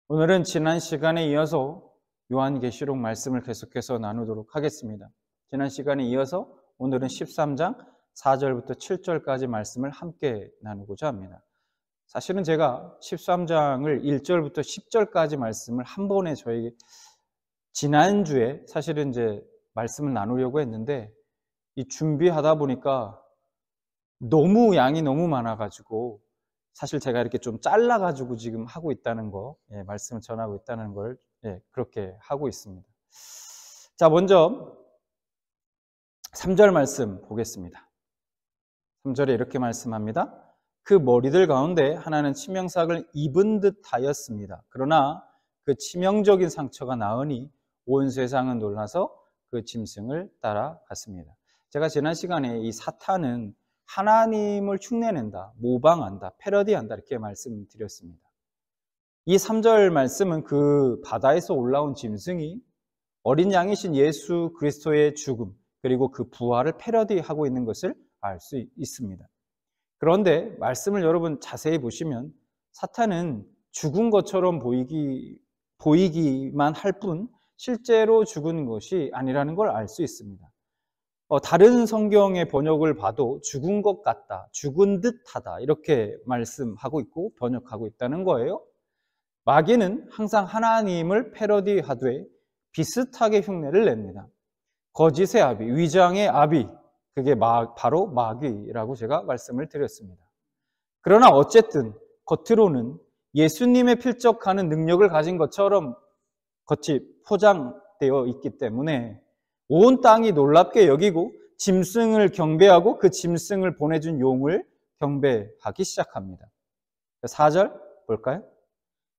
오늘은 지난 시간에 이어서 요한계시록 말씀을 계속해서 나누도록 하겠습니다. 지난 시간에 이어서 오늘은 13장 4절부터 7절까지 말씀을 함께 나누고자 합니다. 사실은 제가 13장을 1절부터 10절까지 말씀을 한 번에 저에게 지난주에 사실은 이제 말씀을 나누려고 했는데 이 준비하다 보니까 양이 너무 많아가지고 사실 제가 이렇게 좀 잘라가지고 지금 하고 있다는 거, 말씀을 전하고 있다는 걸, 그렇게 하고 있습니다. 자, 먼저 3절 말씀 보겠습니다. 3절에 이렇게 말씀합니다. 그 머리들 가운데 하나는 치명상을 입은 듯 하였습니다. 그러나 그 치명적인 상처가 나으니 온 세상은 놀라서 그 짐승을 따라갔습니다. 제가 지난 시간에 이 사탄은 하나님을 흉내낸다, 모방한다, 패러디한다 이렇게 말씀드렸습니다. 이 3절 말씀은 그 바다에서 올라온 짐승이 어린 양이신 예수 그리스도의 죽음 그리고 그 부활을 패러디하고 있는 것을 알 수 있습니다. 그런데 말씀을 여러분 자세히 보시면 사탄은 죽은 것처럼 보이기만 할 뿐 실제로 죽은 것이 아니라는 걸 알 수 있습니다. 다른 성경의 번역을 봐도 죽은 것 같다, 죽은 듯하다 이렇게 말씀하고 있고 번역하고 있다는 거예요. 마귀는 항상 하나님을 패러디하되 비슷하게 흉내를 냅니다. 거짓의 아비, 위장의 아비, 그게 바로 마귀라고 제가 말씀을 드렸습니다. 그러나 어쨌든 겉으로는 예수님의 필적하는 능력을 가진 것처럼 겉이 포장되어 있기 때문에 온 땅이 놀랍게 여기고 짐승을 경배하고 그 짐승을 보내준 용을 경배하기 시작합니다. 4절 볼까요?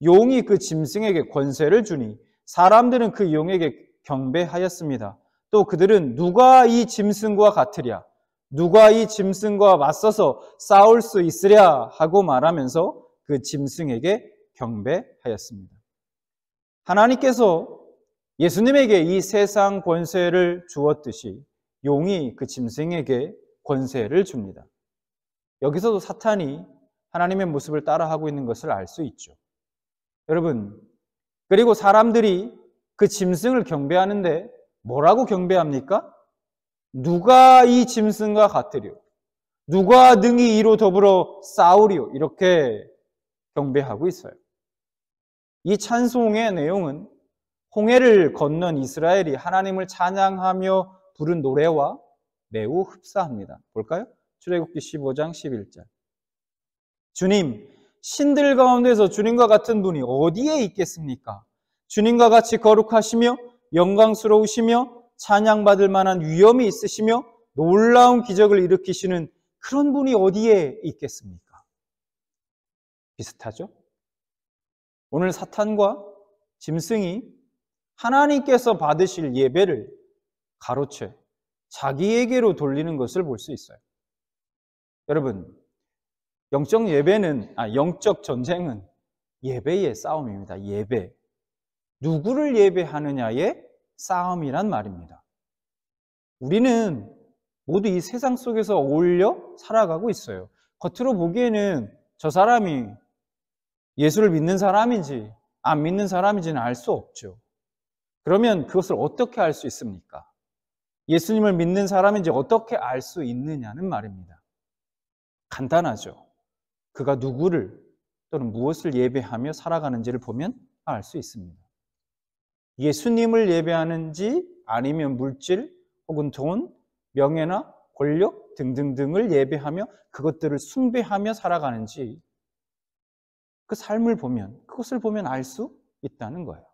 용이 그 짐승에게 권세를 주니 사람들은 그 용에게 경배하였습니다. 또 그들은 누가 이 짐승과 같으랴? 누가 이 짐승과 맞서서 싸울 수 있으랴? 하고 말하면서 그 짐승에게 경배하였습니다. 하나님께서 예수님에게 이 세상 권세를 주었듯이 용이 그 짐승에게 권세를 줍니다. 여기서도 사탄이 하나님의 모습을 따라하고 있는 것을 알 수 있죠. 여러분, 그리고 사람들이 그 짐승을 경배하는데 뭐라고 경배합니까? 누가 이 짐승과 같으리요? 누가 능히 이로 더불어 싸우리요? 이렇게 경배하고 있어요. 이 찬송의 내용은 홍해를 건넌 이스라엘이 하나님을 찬양하며 부른 노래와 매우 흡사합니다. 볼까요? 출애굽기 15장 11절. 주님, 신들 가운데서 주님과 같은 분이 어디에 있겠습니까? 주님과 같이 거룩하시며 영광스러우시며 찬양받을 만한 위엄이 있으시며 놀라운 기적을 일으키시는 그런 분이 어디에 있겠습니까? 비슷하죠? 오늘 사탄과 짐승이 하나님께서 받으실 예배를 가로채 자기에게로 돌리는 것을 볼 수 있어요. 여러분, 영적 전쟁은 예배의 싸움입니다. 예배. 누구를 예배하느냐의 싸움이란 말입니다. 우리는 모두 이 세상 속에서 어울려 살아가고 있어요. 겉으로 보기에는 저 사람이 예수를 믿는 사람인지 안 믿는 사람인지는 알 수 없죠. 그러면 그것을 어떻게 알 수 있습니까? 예수님을 믿는 사람인지 어떻게 알 수 있느냐는 말입니다. 간단하죠. 그가 누구를 또는 무엇을 예배하며 살아가는지를 보면 알 수 있습니다. 예수님을 예배하는지 아니면 물질 혹은 돈, 명예나 권력 등등등을 예배하며 그것들을 숭배하며 살아가는지 그 삶을 보면, 그것을 보면 알 수 있다는 거예요.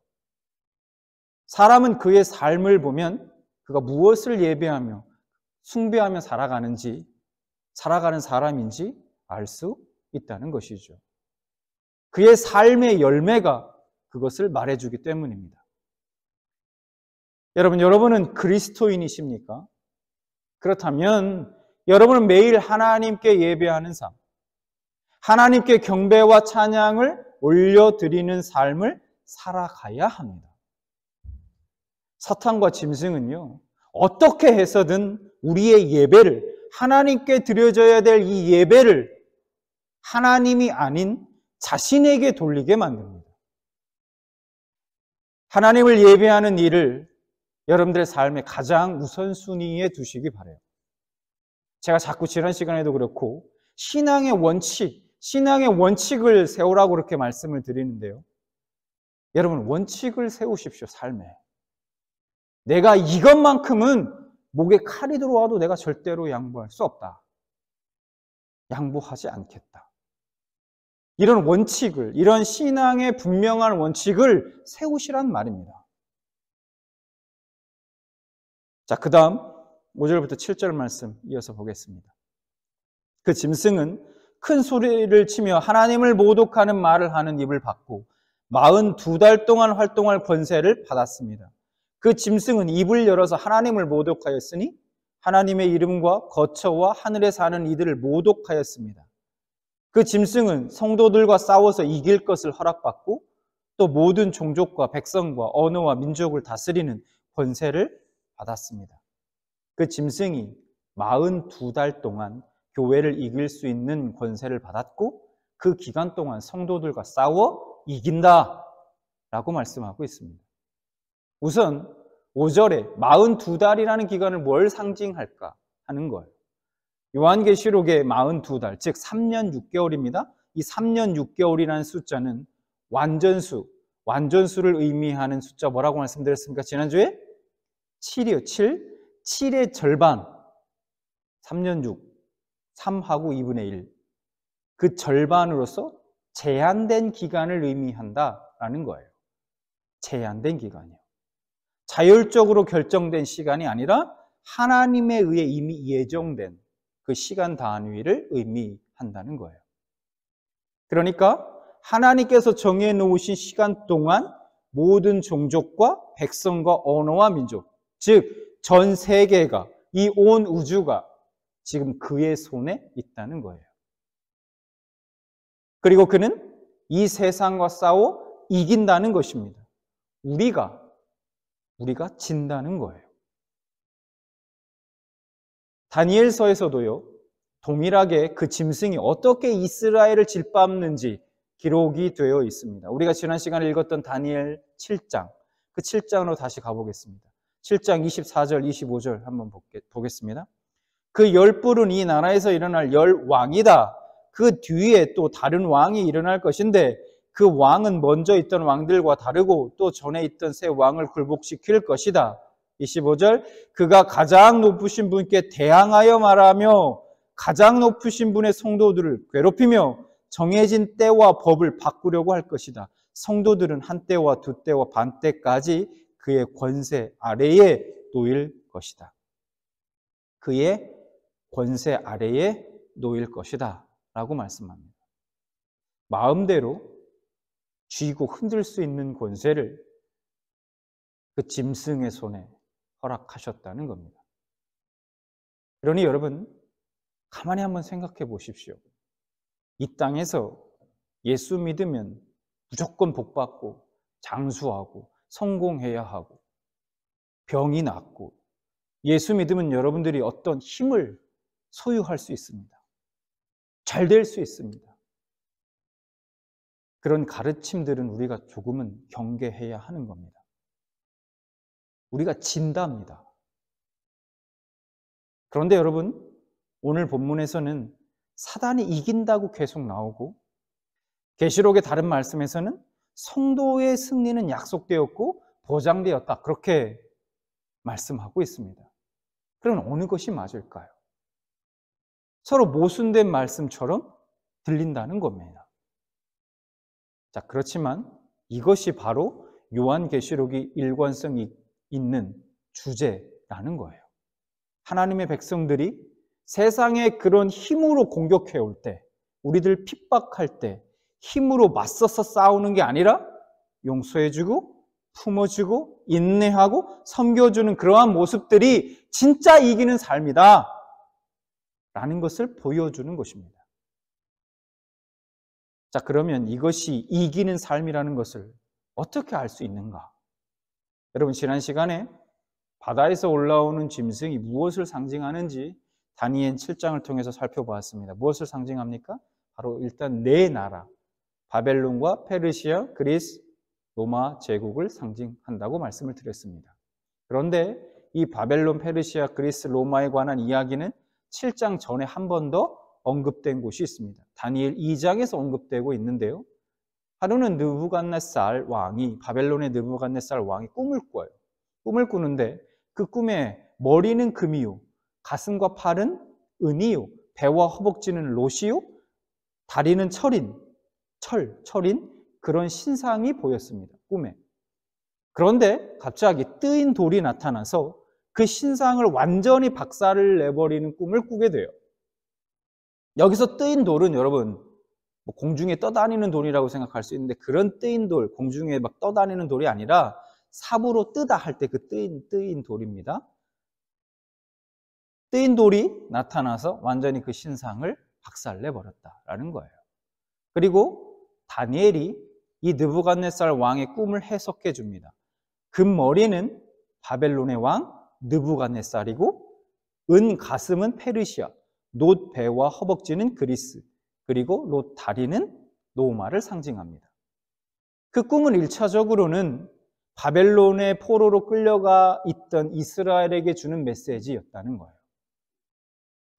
사람은 그의 삶을 보면 그가 무엇을 예배하며 숭배하며 살아가는지, 살아가는 사람인지 알 수 있다는 것이죠. 그의 삶의 열매가 그것을 말해주기 때문입니다. 여러분은 그리스도인이십니까? 그렇다면 여러분은 매일 하나님께 예배하는 삶, 하나님께 경배와 찬양을 올려드리는 삶을 살아가야 합니다. 사탄과 짐승은요, 어떻게 해서든 우리의 예배를, 하나님께 드려져야 될 이 예배를 하나님이 아닌 자신에게 돌리게 만듭니다. 하나님을 예배하는 일을 여러분들의 삶의 가장 우선순위에 두시기 바라요. 제가 자꾸 지난 시간에도 그렇고 신앙의 원칙을 세우라고 그렇게 말씀을 드리는데요. 여러분, 원칙을 세우십시오, 삶에. 내가 이것만큼은 목에 칼이 들어와도 내가 절대로 양보할 수 없다. 양보하지 않겠다. 이런 원칙을, 이런 신앙의 분명한 원칙을 세우시란 말입니다. 자, 그 다음 5절부터 7절 말씀 이어서 보겠습니다. 그 짐승은 큰 소리를 치며 하나님을 모독하는 말을 하는 입을 받고 42달 동안 활동할 권세를 받았습니다. 그 짐승은 입을 열어서 하나님을 모독하였으니 하나님의 이름과 거처와 하늘에 사는 이들을 모독하였습니다. 그 짐승은 성도들과 싸워서 이길 것을 허락받고 또 모든 종족과 백성과 언어와 민족을 다스리는 권세를 받았습니다. 그 짐승이 42달 동안 교회를 이길 수 있는 권세를 받았고 그 기간 동안 성도들과 싸워 이긴다 라고 말씀하고 있습니다. 우선 5절에 42달이라는 기간을 뭘 상징할까 하는 거예요. 요한계시록의 42달, 즉 3년 6개월입니다. 이 3년 6개월이라는 숫자는 완전수를 의미하는 숫자 뭐라고 말씀드렸습니까? 지난주에 7이요. 7의 절반, 3년 6, 3하고 2분의 1. 그 절반으로서 제한된 기간을 의미한다라는 거예요. 제한된 기간이요. 자율적으로 결정된 시간이 아니라 하나님에 의해 이미 예정된 그 시간 단위를 의미한다는 거예요. 그러니까 하나님께서 정해놓으신 시간 동안 모든 종족과 백성과 언어와 민족, 즉 전 세계가, 이 온 우주가 지금 그의 손에 있다는 거예요. 그리고 그는 이 세상과 싸워 이긴다는 것입니다. 우리가 진다는 거예요. 다니엘서에서도요, 동일하게 그 짐승이 어떻게 이스라엘을 짓밟는지 기록이 되어 있습니다. 우리가 지난 시간에 읽었던 다니엘 7장, 그 7장으로 다시 가보겠습니다. 7장 24절, 25절 한번 보겠습니다. 그 10뿔은 이 나라에서 일어날 10왕이다. 그 뒤에 또 다른 왕이 일어날 것인데 그 왕은 먼저 있던 왕들과 다르고 또 전에 있던 새 왕을 굴복시킬 것이다. 25절, 그가 가장 높으신 분께 대항하여 말하며 가장 높으신 분의 성도들을 괴롭히며 정해진 때와 법을 바꾸려고 할 것이다. 성도들은 한 때와 두 때와 반 때까지 그의 권세 아래에 놓일 것이다. 그의 권세 아래에 놓일 것이다 라고 말씀합니다. 마음대로 쥐고 흔들 수 있는 권세를 그 짐승의 손에 허락하셨다는 겁니다. 그러니 여러분, 가만히 한번 생각해 보십시오. 이 땅에서 예수 믿으면 무조건 복받고 장수하고 성공해야 하고 병이 낫고, 예수 믿으면 여러분들이 어떤 힘을 소유할 수 있습니다. 잘 될 수 있습니다. 그런 가르침들은 우리가 조금은 경계해야 하는 겁니다. 우리가 진답니다. 그런데 여러분, 오늘 본문에서는 사단이 이긴다고 계속 나오고 계시록의 다른 말씀에서는 성도의 승리는 약속되었고 보장되었다, 그렇게 말씀하고 있습니다. 그럼 어느 것이 맞을까요? 서로 모순된 말씀처럼 들린다는 겁니다. 자, 그렇지만 이것이 바로 요한계시록이 일관성이 있는 주제라는 거예요. 하나님의 백성들이 세상의 그런 힘으로 공격해 올 때, 우리들 핍박할 때 힘으로 맞서서 싸우는 게 아니라 용서해주고 품어주고 인내하고 섬겨주는 그러한 모습들이 진짜 이기는 삶이다 라는 것을 보여주는 것입니다. 자, 그러면 이것이 이기는 삶이라는 것을 어떻게 알 수 있는가? 여러분, 지난 시간에 바다에서 올라오는 짐승이 무엇을 상징하는지 다니엘 7장을 통해서 살펴보았습니다. 무엇을 상징합니까? 바로 일단 네 나라, 바벨론과 페르시아, 그리스, 로마 제국을 상징한다고 말씀을 드렸습니다. 그런데 이 바벨론, 페르시아, 그리스, 로마에 관한 이야기는 7장 전에 한 번 더 언급된 곳이 있습니다. 다니엘 2장에서 언급되고 있는데요. 하루는 느부갓네살 왕이, 바벨론의 느부갓네살 왕이 꿈을 꿔요. 꿈을 꾸는데 그 꿈에 머리는 금이요, 가슴과 팔은 은이요, 배와 허벅지는 롯이요, 다리는 철인 그런 신상이 보였습니다. 꿈에. 그런데 갑자기 뜨인 돌이 나타나서 그 신상을 완전히 박살을 내버리는 꿈을 꾸게 돼요. 여기서 뜨인 돌은 여러분 공중에 떠다니는 돌이라고 생각할 수 있는데, 그런 뜨인 돌, 공중에 막 떠다니는 돌이 아니라 삽으로 뜨다 할 때 그 뜨인 돌입니다. 뜨인 돌이 나타나서 완전히 그 신상을 박살내버렸다라는 거예요. 그리고 다니엘이 이 느부갓네살 왕의 꿈을 해석해 줍니다. 금머리는 바벨론의 왕 느부갓네살이고, 은 가슴은 페르시아, 놋 배와 허벅지는 그리스, 그리고 롯 다리는 로마를 상징합니다. 그 꿈은 1차적으로는 바벨론의 포로로 끌려가 있던 이스라엘에게 주는 메시지였다는 거예요.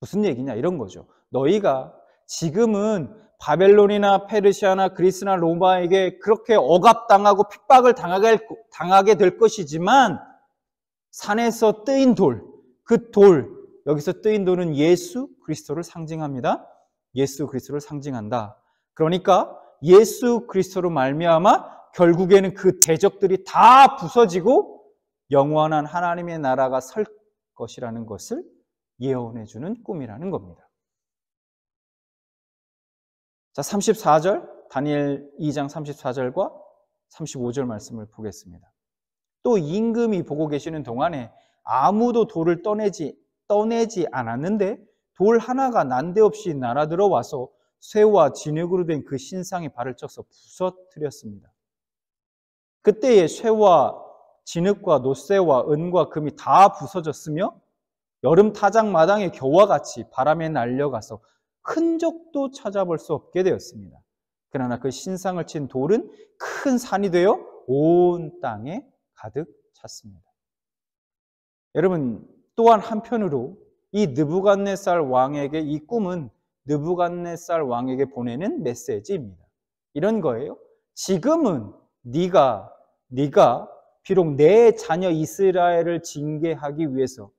무슨 얘기냐? 이런 거죠. 너희가 지금은 바벨론이나 페르시아나 그리스나 로마에게 그렇게 억압당하고 핍박을 당하게 될 것이지만, 산에서 뜨인 돌, 그 돌, 여기서 뜨인 돌은 예수 그리스도를 상징합니다. 예수 그리스도를 상징한다. 그러니까 예수 그리스도로 말미암아 결국에는 그 대적들이 다 부서지고 영원한 하나님의 나라가 설 것이라는 것을 예언해 주는 꿈이라는 겁니다. 자, 34절, 다니엘 2장 34절과 35절 말씀을 보겠습니다. 또 임금이 보고 계시는 동안에 아무도 돌을 떠내지 않았는데 돌 하나가 난데없이 날아들어와서 쇠와 진흙으로 된 그 신상의 발을 쳐서 부서뜨렸습니다. 그때에 쇠와 진흙과 놋쇠와 은과 금이 다 부서졌으며 여름 타작 마당의 겨와 같이 바람에 날려가서 흔적도 찾아볼 수 없게 되었습니다. 그러나 그 신상을 친 돌은 큰 산이 되어 온 땅에 가득 찼습니다. 여러분, 또한 한편으로 이 느부갓네살 왕에게, 이 꿈은 느부갓네살 왕에게 보내는 메시지입니다. 이런 거예요. 지금은 네가 비록 내 자녀 이스라엘을 징계하기 위해서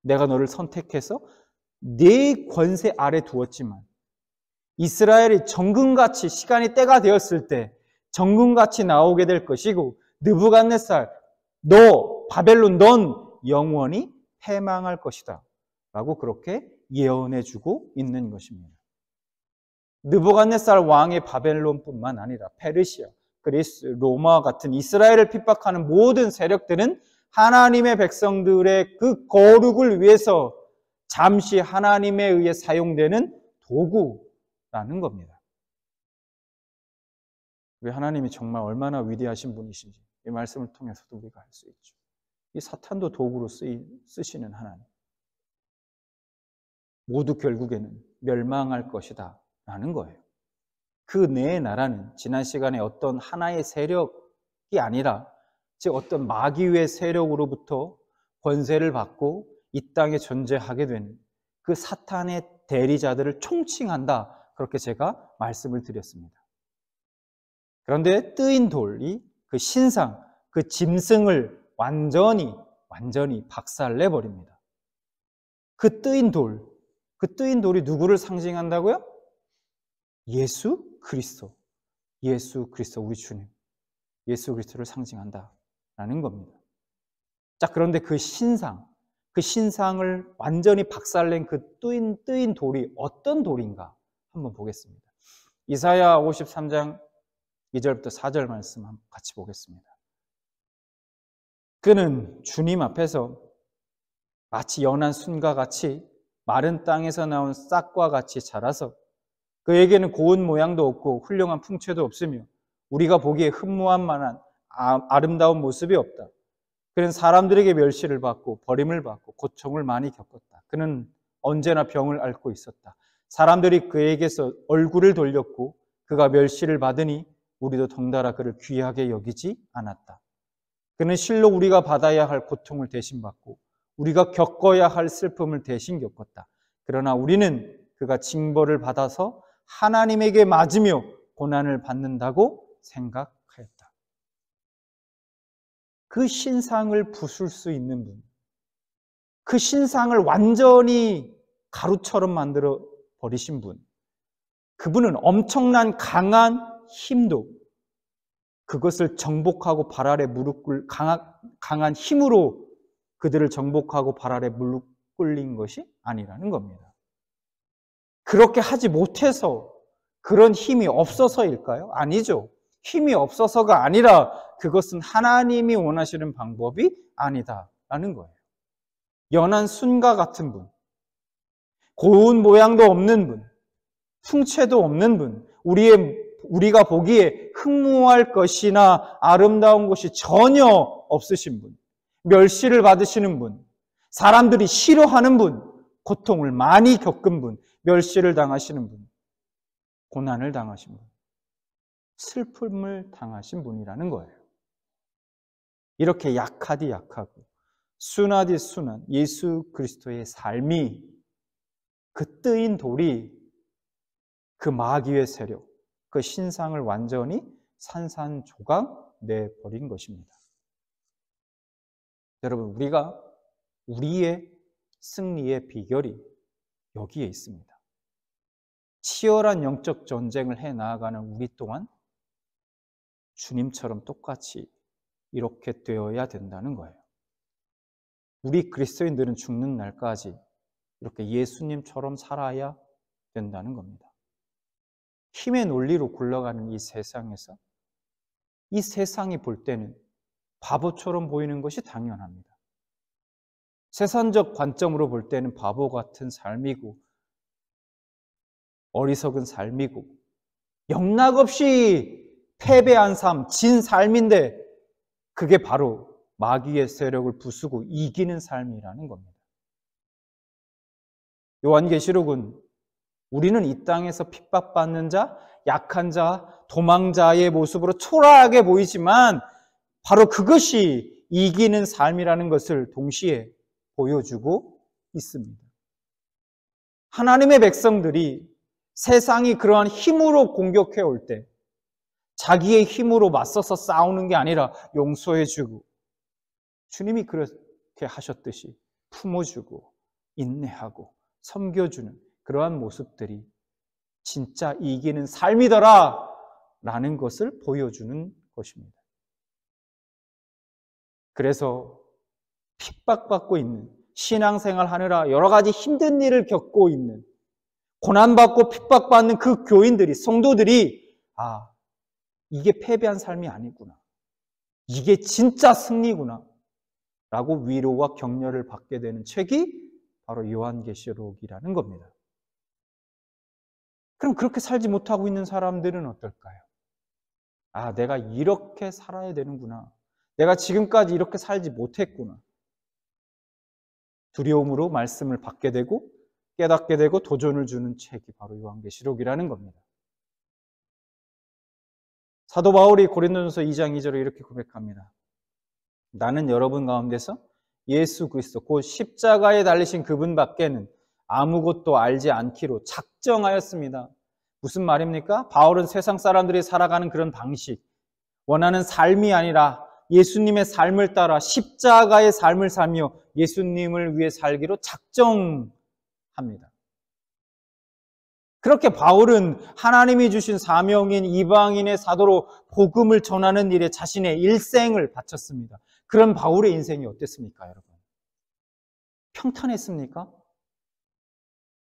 내가 너를 선택해서 네 권세 아래 두었지만, 이스라엘이 정금같이 시간이 때가 되었을 때 정금같이 나오게 될 것이고, 느부갓네살, 너 바벨론, 넌 영원히 패망할 것이다 라고 그렇게 예언해 주고 있는 것입니다. 느부갓네살 왕의 바벨론뿐만 아니라 페르시아, 그리스, 로마와 같은 이스라엘을 핍박하는 모든 세력들은 하나님의 백성들의 그 거룩을 위해서 잠시 하나님에 의해 사용되는 도구라는 겁니다. 우리 하나님이 정말 얼마나 위대하신 분이신지 이 말씀을 통해서도 우리가 알 수 있죠. 이 사탄도 도구로 쓰시는 하나님. 모두 결국에는 멸망할 것이다 라는 거예요. 그 내 나라는 지난 시간에 어떤 하나의 세력이 아니라, 즉 어떤 마귀의 세력으로부터 권세를 받고 이 땅에 존재하게 되는 그 사탄의 대리자들을 총칭한다, 그렇게 제가 말씀을 드렸습니다. 그런데 뜨인 돌이 그 신상, 그 짐승을 완전히 박살내버립니다. 그 뜨인 돌이 누구를 상징한다고요? 예수 그리스도, 우리 주님, 예수 그리스도를 상징한다라는 겁니다. 자, 그런데 그 신상을 완전히 박살낸 그 뜨인 돌이 어떤 돌인가 한번 보겠습니다. 이사야 53장 2절부터 4절 말씀 한번 같이 보겠습니다. 그는 주님 앞에서 마치 연한 순과 같이 마른 땅에서 나온 싹과 같이 자라서 그에게는 고운 모양도 없고 훌륭한 풍채도 없으며 우리가 보기에 흠모할 만한 아름다운 모습이 없다. 그는 사람들에게 멸시를 받고 버림을 받고 고통을 많이 겪었다. 그는 언제나 병을 앓고 있었다. 사람들이 그에게서 얼굴을 돌렸고 그가 멸시를 받으니 우리도 덩달아 그를 귀하게 여기지 않았다. 그는 실로 우리가 받아야 할 고통을 대신 받고 우리가 겪어야 할 슬픔을 대신 겪었다. 그러나 우리는 그가 징벌을 받아서 하나님에게 맞으며 고난을 받는다고 생각하였다. 그 신상을 부술 수 있는 분, 그 신상을 완전히 가루처럼 만들어 버리신 분, 그분은 엄청난 강한 힘도 그것을 정복하고 발 아래 무릎 꿇 강한 힘으로 그들을 정복하고 발 아래 무릎 꿇린 것이 아니라는 겁니다. 그렇게 하지 못해서 그런 힘이 없어서일까요? 아니죠. 힘이 없어서가 아니라 그것은 하나님이 원하시는 방법이 아니다라는 거예요. 연한 순과 같은 분, 고운 모양도 없는 분, 풍채도 없는 분, 우리가 보기에 흠모할 것이나 아름다운 것이 전혀 없으신 분, 멸시를 받으시는 분, 사람들이 싫어하는 분, 고통을 많이 겪은 분, 멸시를 당하시는 분, 고난을 당하신 분, 슬픔을 당하신 분이라는 거예요. 이렇게 약하디 약하고 순하디 순한 예수 그리스도의 삶이 그 뜨인 돌이 그 마귀의 세력, 그 신상을 완전히 산산조각 내버린 것입니다. 여러분, 우리의 승리의 비결이 여기에 있습니다. 치열한 영적 전쟁을 해 나아가는 우리 또한 주님처럼 똑같이 이렇게 되어야 된다는 거예요. 우리 그리스도인들은 죽는 날까지 이렇게 예수님처럼 살아야 된다는 겁니다. 힘의 논리로 굴러가는 이 세상에서 이 세상이 볼 때는 바보처럼 보이는 것이 당연합니다. 세상적 관점으로 볼 때는 바보 같은 삶이고 어리석은 삶이고 영락없이 패배한 삶, 진 삶인데 그게 바로 마귀의 세력을 부수고 이기는 삶이라는 겁니다. 요한계시록은 우리는 이 땅에서 핍박받는 자, 약한 자, 도망자의 모습으로 초라하게 보이지만 바로 그것이 이기는 삶이라는 것을 동시에 보여주고 있습니다. 하나님의 백성들이 세상이 그러한 힘으로 공격해 올 때 자기의 힘으로 맞서서 싸우는 게 아니라 용서해주고 주님이 그렇게 하셨듯이 품어주고 인내하고 섬겨주는 그러한 모습들이 진짜 이기는 삶이더라 라는 것을 보여주는 것입니다. 그래서 핍박받고 있는 신앙생활 하느라 여러 가지 힘든 일을 겪고 있는 고난받고 핍박받는 그 교인들이, 성도들이 이게 패배한 삶이 아니구나. 이게 진짜 승리구나. 라고 위로와 격려를 받게 되는 책이 바로 요한계시록이라는 겁니다. 그럼 그렇게 살지 못하고 있는 사람들은 어떨까요? 내가 이렇게 살아야 되는구나. 내가 지금까지 이렇게 살지 못했구나. 두려움으로 말씀을 받게 되고 깨닫게 되고 도전을 주는 책이 바로 요한계시록이라는 겁니다. 사도 바울이 고린도전서 2장 2절에 이렇게 고백합니다. 나는 여러분 가운데서 예수 그리스도 곧 십자가에 달리신 그분 밖에는 아무것도 알지 않기로 작정하였습니다. 무슨 말입니까? 바울은 세상 사람들이 살아가는 그런 방식, 원하는 삶이 아니라 예수님의 삶을 따라 십자가의 삶을 살며 예수님을 위해 살기로 작정합니다. 그렇게 바울은 하나님이 주신 사명인 이방인의 사도로 복음을 전하는 일에 자신의 일생을 바쳤습니다. 그런 바울의 인생이 어땠습니까, 여러분? 평탄했습니까?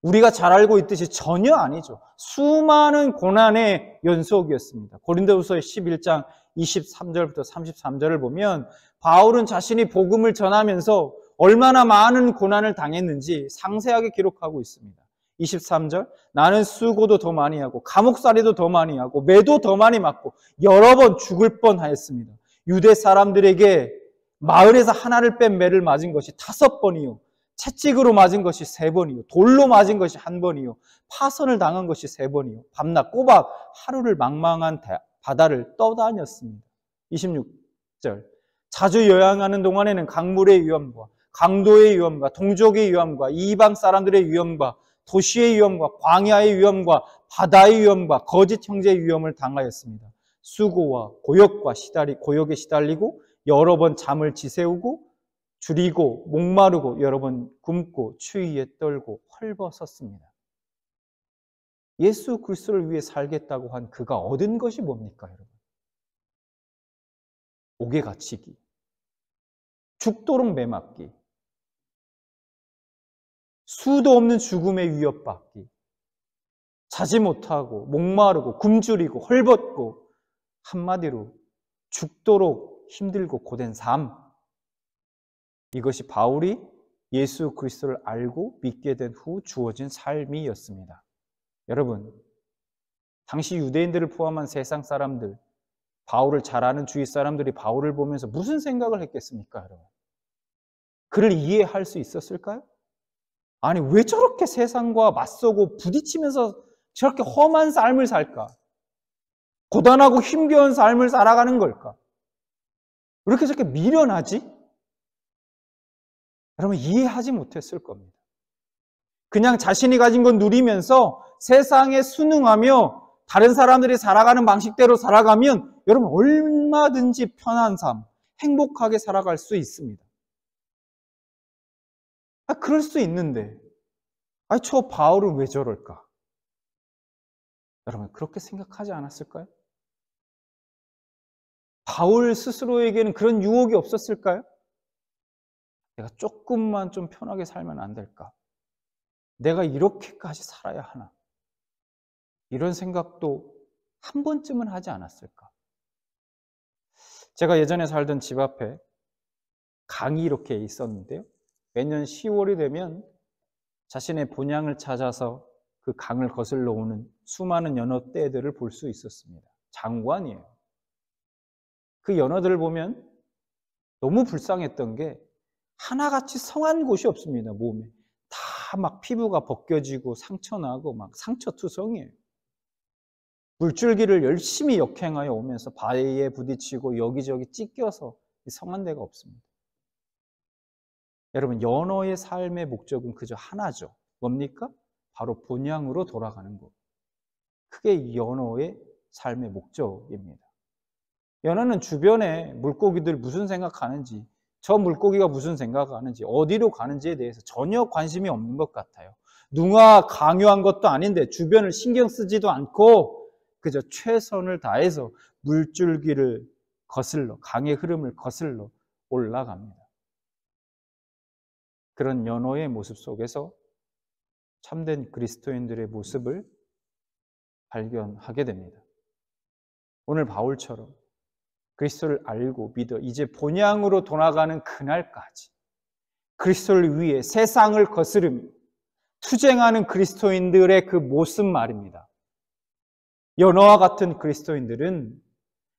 우리가 잘 알고 있듯이 전혀 아니죠. 수많은 고난의 연속이었습니다. 고린도후서 11장 23절부터 33절을 보면 바울은 자신이 복음을 전하면서 얼마나 많은 고난을 당했는지 상세하게 기록하고 있습니다. 23절, 나는 수고도 더 많이 하고 감옥살이도 더 많이 하고 매도 더 많이 맞고 여러 번 죽을 뻔하였습니다. 유대 사람들에게 마을에서 하나를 뺀 매를 맞은 것이 5번이요, 채찍으로 맞은 것이 3번이요, 돌로 맞은 것이 1번이요, 파선을 당한 것이 3번이요, 밤낮 꼬박 하루를 망망한 바다를 떠다녔습니다. 26절. 자주 여행하는 동안에는 강물의 위험과 강도의 위험과 동족의 위험과 이방 사람들의 위험과 도시의 위험과 광야의 위험과 바다의 위험과 거짓 형제의 위험을 당하였습니다. 수고와 고역에 시달리고 여러 번 잠을 지새우고 줄이고 목마르고 여러 번 굶고 추위에 떨고 헐벗었습니다. 예수 그리스도를 위해 살겠다고 한 그가 얻은 것이 뭡니까, 여러분? 옥에 갇히기, 죽도록 매맞기, 수도 없는 죽음에 위협받기, 자지 못하고 목마르고 굶주리고 헐벗고 한마디로 죽도록 힘들고 고된 삶. 이것이 바울이 예수 그리스도를 알고 믿게 된 후 주어진 삶이었습니다. 여러분, 당시 유대인들을 포함한 세상 사람들, 바울을 잘 아는 주위 사람들이 바울을 보면서 무슨 생각을 했겠습니까, 여러분? 그를 이해할 수 있었을까요? 아니, 왜 저렇게 세상과 맞서고 부딪히면서 저렇게 험한 삶을 살까? 고단하고 힘겨운 삶을 살아가는 걸까? 왜 이렇게 저렇게 미련하지? 여러분, 이해하지 못했을 겁니다. 그냥 자신이 가진 건 누리면서 세상에 순응하며 다른 사람들이 살아가는 방식대로 살아가면 여러분 얼마든지 편한 삶, 행복하게 살아갈 수 있습니다. 그럴 수 있는데 저 바울은 왜 저럴까? 여러분 그렇게 생각하지 않았을까요? 바울 스스로에게는 그런 유혹이 없었을까요? 내가 조금만 좀 편하게 살면 안 될까? 내가 이렇게까지 살아야 하나? 이런 생각도 한 번쯤은 하지 않았을까? 제가 예전에 살던 집 앞에 강이 이렇게 있었는데요. 매년 10월이 되면 자신의 본향을 찾아서 그 강을 거슬러 오는 수많은 연어 떼들을 볼 수 있었습니다. 장관이에요. 그 연어들을 보면 너무 불쌍했던 게 하나같이 성한 곳이 없습니다. 몸에. 다 막 피부가 벗겨지고 상처나고 막 상처투성이에요. 물줄기를 열심히 역행하여 오면서 바위에 부딪히고 여기저기 찢겨서 성한 데가 없습니다. 여러분, 연어의 삶의 목적은 그저 하나죠. 뭡니까? 바로 본향으로 돌아가는 것. 그게 연어의 삶의 목적입니다. 연어는 주변에 물고기들 무슨 생각하는지, 저 물고기가 무슨 생각하는지, 어디로 가는지에 대해서 전혀 관심이 없는 것 같아요. 누가 강요한 것도 아닌데 주변을 신경 쓰지도 않고 그저 최선을 다해서 물줄기를 거슬러, 강의 흐름을 거슬러 올라갑니다. 그런 연어의 모습 속에서 참된 그리스도인들의 모습을 발견하게 됩니다. 오늘 바울처럼 그리스도를 알고 믿어 이제 본향으로 돌아가는 그날까지 그리스도를 위해 세상을 거스르며 투쟁하는 그리스도인들의 그 모습 말입니다. 연어와 같은 그리스도인들은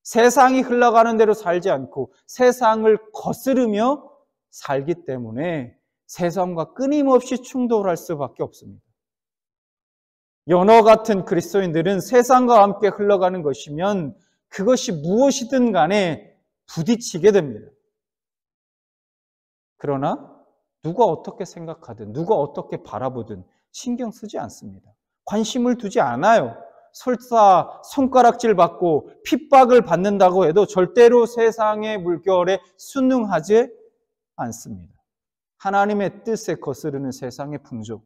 세상이 흘러가는 대로 살지 않고 세상을 거스르며 살기 때문에 세상과 끊임없이 충돌할 수밖에 없습니다. 연어 같은 그리스도인들은 세상과 함께 흘러가는 것이면 그것이 무엇이든 간에 부딪히게 됩니다. 그러나 누가 어떻게 생각하든 누가 어떻게 바라보든 신경 쓰지 않습니다. 관심을 두지 않아요. 설사 손가락질 받고 핍박을 받는다고 해도 절대로 세상의 물결에 순응하지 않습니다. 하나님의 뜻에 거스르는 세상의 풍조,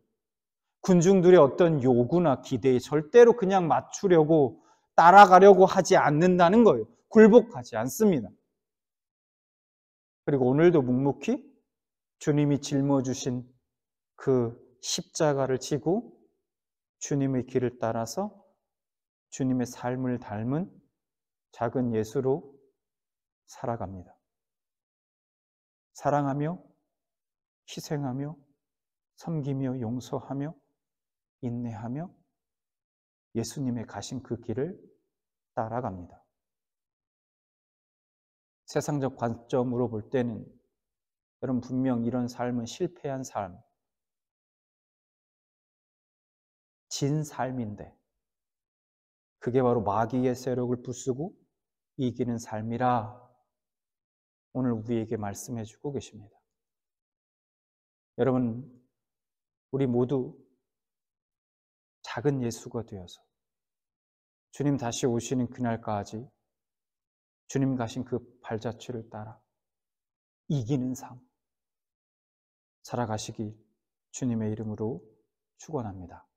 군중들의 어떤 요구나 기대에 절대로 그냥 맞추려고 따라가려고 하지 않는다는 거예요. 굴복하지 않습니다. 그리고 오늘도 묵묵히 주님이 짊어주신 그 십자가를 지고 주님의 길을 따라서 주님의 삶을 닮은 작은 예수로 살아갑니다. 사랑하며 희생하며 섬기며 용서하며 인내하며 예수님의 가신 그 길을 따라갑니다. 세상적 관점으로 볼 때는 여러분 분명 이런 삶은 실패한 삶, 진 삶인데 그게 바로 마귀의 세력을 부수고 이기는 삶이라 오늘 우리에게 말씀해 주고 계십니다. 여러분, 우리 모두 작은 예수가 되어서 주님 다시 오시는 그날까지 주님 가신 그 발자취를 따라 이기는 삶 살아가시길 주님의 이름으로 축원합니다.